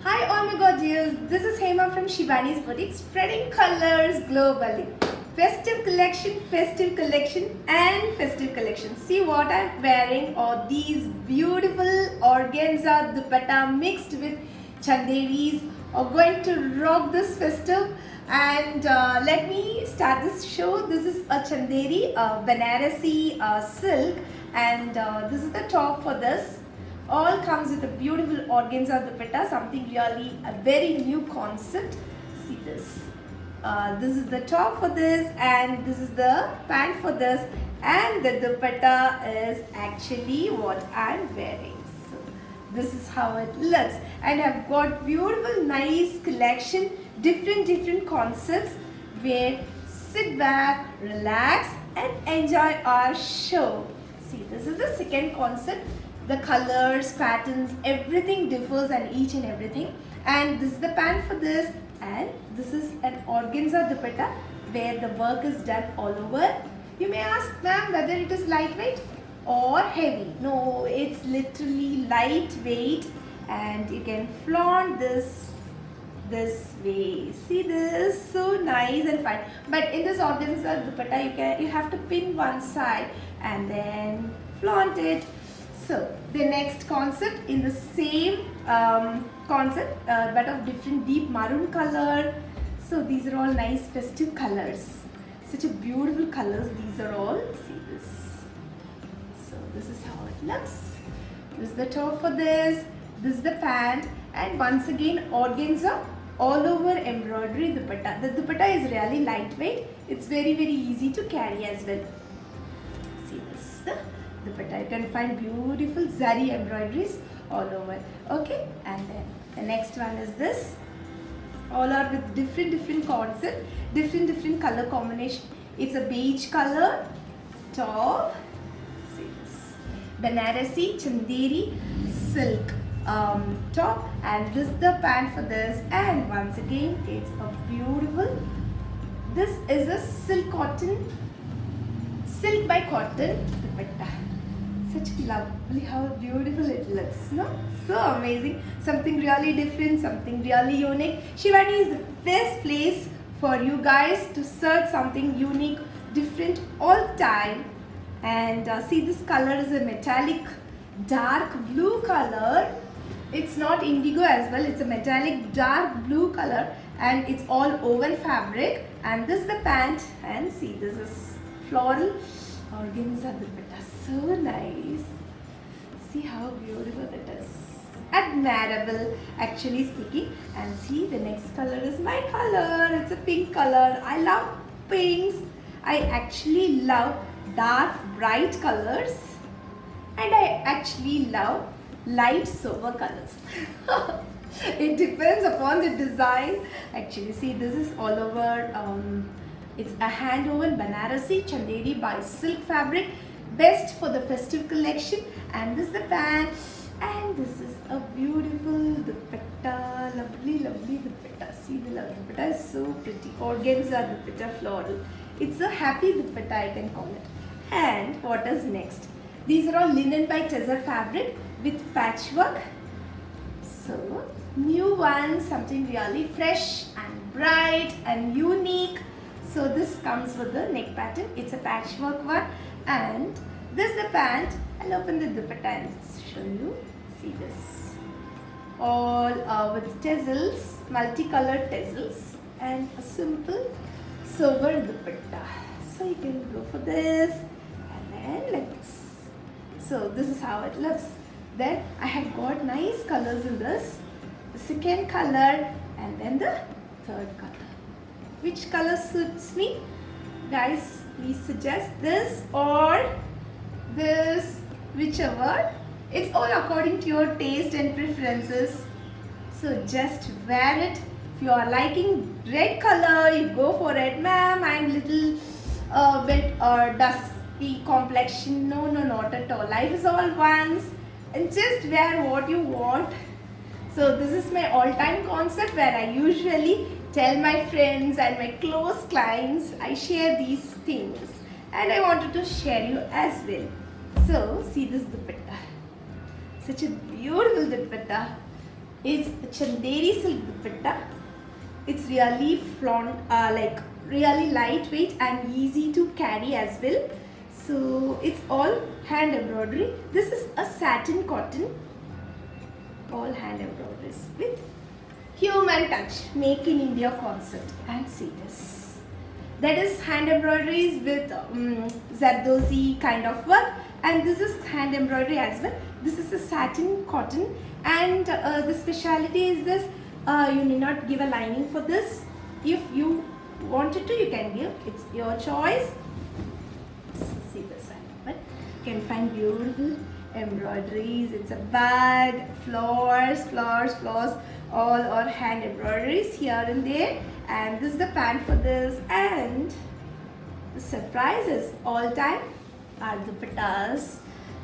Hi all my gorgeous, this is Hema from Shivani's Boutique, spreading colors globally. Festive collection and festive collection. See what I'm wearing, or these beautiful organza dupatta mixed with chanderis are going to rock this festive. And let me start this show. This is a chanderi, Banarasi silk, and this is the top for this. All comes with a beautiful organza dupatta, something really a very new concept. See this. This is the top for this, and this is the pant for this, and the dupatta is actually what I'm wearing. So this is how it looks, and I've got beautiful, nice collection, different concepts. Where sit back, relax, and enjoy our show. See, this is the second concept. The colors, patterns, everything differs and each and everything. And this is the pant for this, and this is an organza dupatta where the work is done all over. You may ask, ma'am, whether it is lightweight or heavy. No, it's literally lightweight, and you can flaunt this way. See this, so nice and fine. But in this organza dupatta, you have to pin one side and then flaunt it. So the next concept in the same concept, but of different deep maroon color. So these are all nice festive colors. Such a beautiful colors these are all. See this. So this is how it looks. This is the top for this. This is the pant, and once again organza all over embroidery dupatta. The dupatta is really lightweight. It's very easy to carry as well. See this. Dupatta. You can find beautiful zari embroideries all over. Okay, and then the next one is this. All are with different concept, different color combination. It's a beige color top. See this. Banarasi Chanderi silk top, and this is the pant for this. And once again, it's a beautiful. This is a silk by cotton dupatta. Such lovely, how beautiful it looks, no? So amazing, something really different, something really unique. Shivani is the best place for you guys to search something unique, different all time. And see, this color is a metallic dark blue color. It's not indigo as well, it's a metallic dark blue color, and it's all woven fabric. And this is the pant, and see, this is floral organza dupatta. So nice. See how beautiful it is. Admirable, actually speaking. And see, the next color is my color. It's a pink color. I love pinks. I actually love dark, bright colors. And I actually love light, sober colors. It depends upon the design. Actually, see, this is all over. It's a hand-woven Banarasi Chanderi by silk fabric. Best for the festive collection. And this is the pant, and this is a beautiful dupatta, lovely dupatta. See, the dupatta is so pretty. Organza dupatta floral. It's a happy dupatta, I can call it. And what is next? These are all linen by Tezzer fabric with patchwork. So new one, something really fresh and bright and unique. So this comes with the neck pattern. It's a patchwork one. And this is the pant. I'll open the dupatta and show you. See this. All with tassels, multicolored tassels, and a simple sober dupatta. So you can go for this, and then like this. So this is how it looks. Then I have got nice colors in this. The second color, and then the third color. Which color suits me? Guys, please suggest this or this, whichever. It's all according to your taste and preferences. So just wear it. If you are liking red color, you go for it. Ma'am, I'm little bit dusty complexion. No, not at all. Life is all once, and just wear what you want. So this is my all-time concept where I usually tell my friends and my close clients, I share these things, and I wanted to share you as well. So see this dupatta. Such a beautiful dupatta. is Chanderi silk dupatta. It's really like really lightweight and easy to carry as well. So it's all hand embroidery. This is a satin cotton, all hand embroideries with human touch, make in India concept. And see this, that is hand embroideries with Zardozi kind of work, and this is hand embroidery as well. This is a satin cotton, and the speciality is this, you need not give a lining for this. If you wanted to, you can give, it's your choice. See this side, but you can find beautiful embroideries. It's a bag, flowers, all are hand embroideries here and there. And this is the pant for this, and the surprises all time are the dupattas.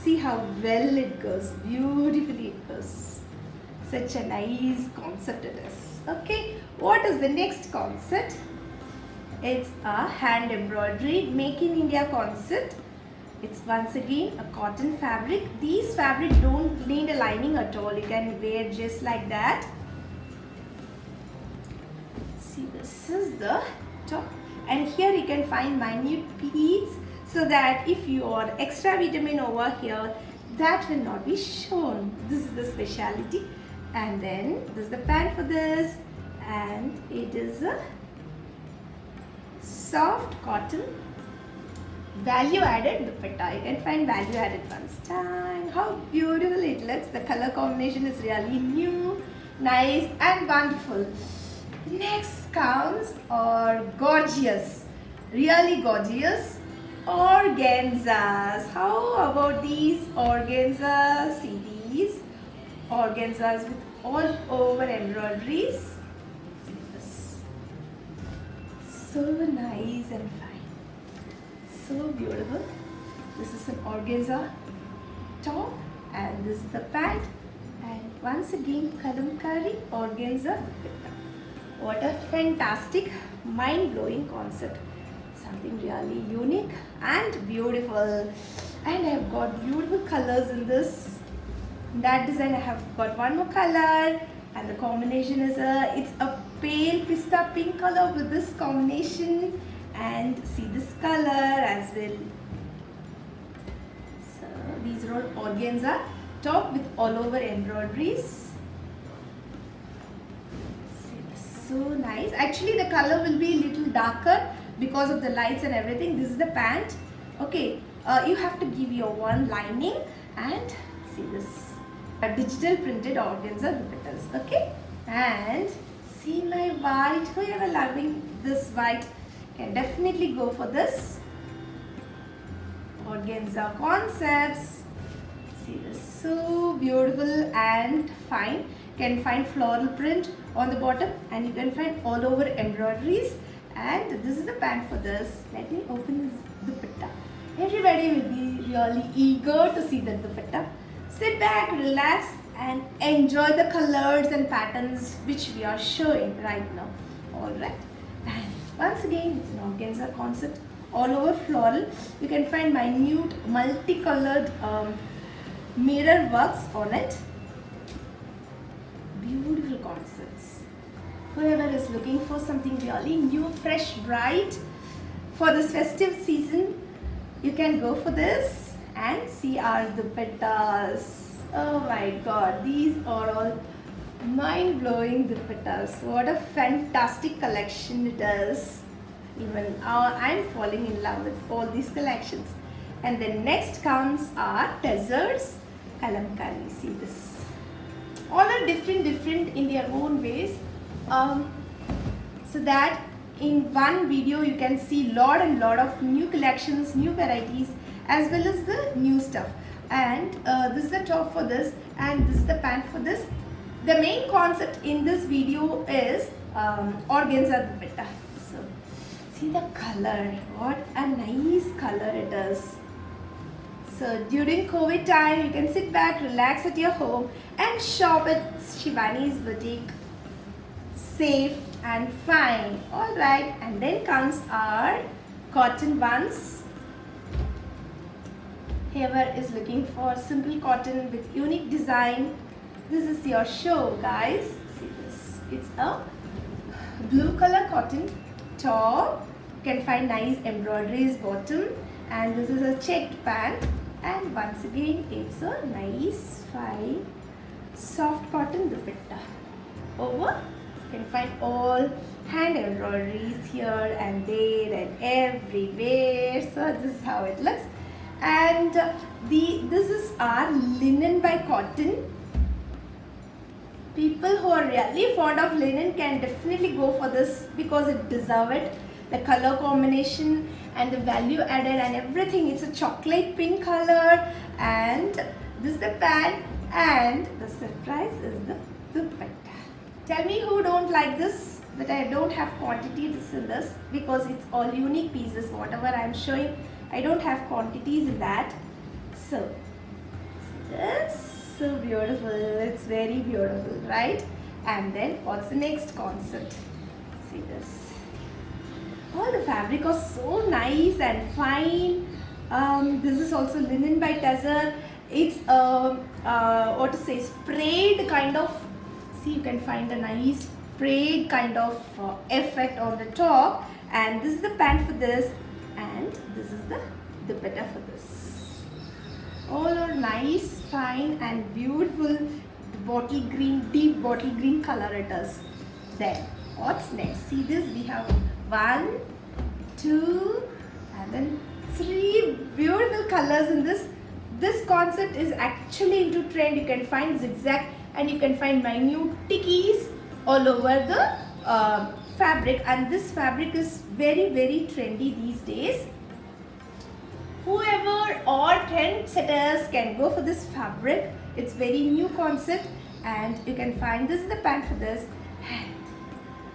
See how well it goes, beautifully it goes. Such a nice concept it is. Okay, what is the next concept? It's a hand embroidery, make in India concept. It's once again a cotton fabric. These fabric don't need a lining at all. You can wear just like that. See, this is the top, and here you can find minute pleats, so that if you are extra vitamin over here, that will not be shown. This is the speciality. And then this is the pant for this, and it is a soft cotton value added dupatta. You can find value added once time. How beautiful it looks. The color combination is really new, nice and wonderful. Next comes our gorgeous, really gorgeous organzas. How about these organzas? See these organzas with all over embroideries. See this. So nice and fine. So beautiful. This is an organza top, and this is the pant, and once again kalamkari organza dupatta. What a fantastic, mind-blowing concept. Something really unique and beautiful. And I have got beautiful colors in this. In that design I have got one more color, and the combination is it's a pale pista pink color with this combination, and see this color as well. So these are all organza top with all over embroideries. So nice. Actually the color will be a little darker because of the lights and everything. This is the pant. Okay, you have to give your one lining, and see this digital printed organza dupattas. Okay, and see my white. Whoever loving this white can definitely go for this organza concepts. See this, so beautiful and fine. Can find floral print on the bottom, and you can find all over embroideries. And this is the pant for this. Let me open this dupatta. Everybody will be really eager to see the dupatta. Sit back, relax, and enjoy the colors and patterns which we are showing right now. Alright, and once again it's an organza concept, all over floral. You can find minute multicolored mirror works on it. Beautiful concepts. Whoever is looking for something really new, fresh, bright for this festive season, you can go for this and see our dupattas. Oh my god, these are all mind-blowing dupattas. What a fantastic collection it is. Even I'm falling in love with all these collections. And then next comes our deserts kalamkari. See this. All are different in their own ways, so that in one video you can see lot of new collections, new varieties, as well as the new stuff. And this is the top for this, and this is the pant for this. The main concept in this video is organza dupatta. So see the color, what a nice color it is. So during COVID time, you can sit back, relax at your home and shop at Shivani's boutique. Safe and fine. Alright, and then comes our cotton ones. Whoever is looking for simple cotton with unique design, This is your show, guys. See this. It's a blue color cotton top. You can find nice embroideries bottom, and this is a checked pant. And once again, it's a nice, fine, soft cotton dupatta. Over, you can find all hand embroideries here and there and everywhere. So this is how it looks. And this is our linen by cotton. People who are really fond of linen can definitely go for this because it deserves it. The color combination and the value added and everything. It's a chocolate pink color, and this is the pant, and the surprise is the dupatta. Tell me who don't like this, that I don't have quantities in this, because it's all unique pieces. Whatever I'm showing, I don't have quantities in that. So this. So beautiful, it's very beautiful, right? And then what's the next concept? See this. All the fabric is so nice and fine. This is also linen by Tazzer. It's what to say, sprayed kind of. See, you can find a nice sprayed kind of effect on the top. And this is the pant for this, and this is the dupatta for this. All are nice, fine and beautiful. Bottle green, deep bottle green color it is. Then what's next? See this, we have 1, 2 and then 3 beautiful colors in this. This concept is actually into trend. You can find zigzag and you can find minute tickies all over the fabric, and this fabric is very trendy these days. Whoever or trendsetters can go for this fabric. It's very new concept, and you can find this is the pant for this. And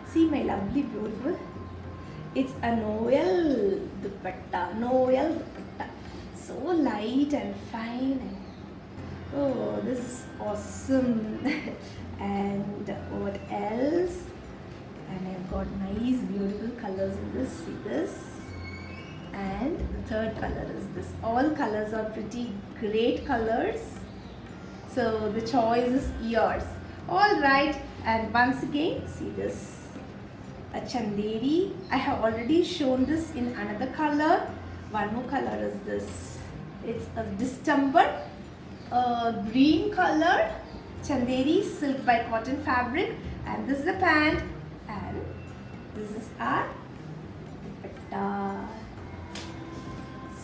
see my lovely beautiful. It's a Noel dupatta. Noel dupatta. So light and fine, and oh, this is awesome. And what else? And I've got nice beautiful colors in this. See this. And the third color is this. All colors are pretty great colors, so the choice is yours. Alright, and once again, see this, a chanderi. I have already shown this in another color. One more color is this. It's a distemper green color chanderi silk by cotton fabric, and this is the pant, and this is our dupatta.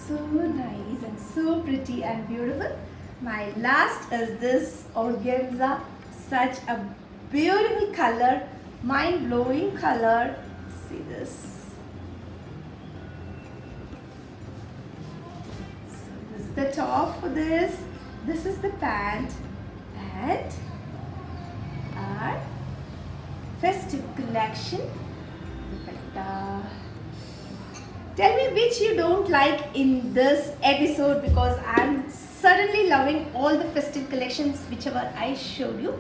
So nice and so pretty and beautiful. My last is this organza. Such a beautiful color, mind-blowing color. See this. So this is the top for this. This is the pant, and our festive collection dupatta. Tell me which you don't like in this episode, because I'm certainly loving all the festive collections whichever I showed you.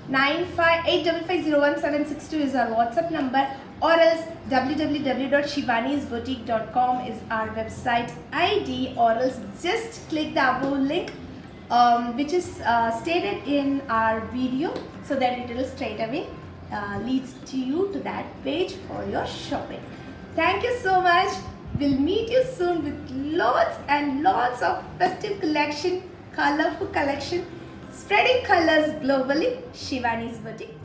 9585501762 is our WhatsApp number, or else www.shivanisboutique.com is our website ID, or else just click the above link which is stated in our video, so that it will straight away leads to you to that page for your shopping. Thank you so much. We'll meet you soon with lots and lots of festive collection, colorful collection, spreading colors globally. Shivani's Boutique.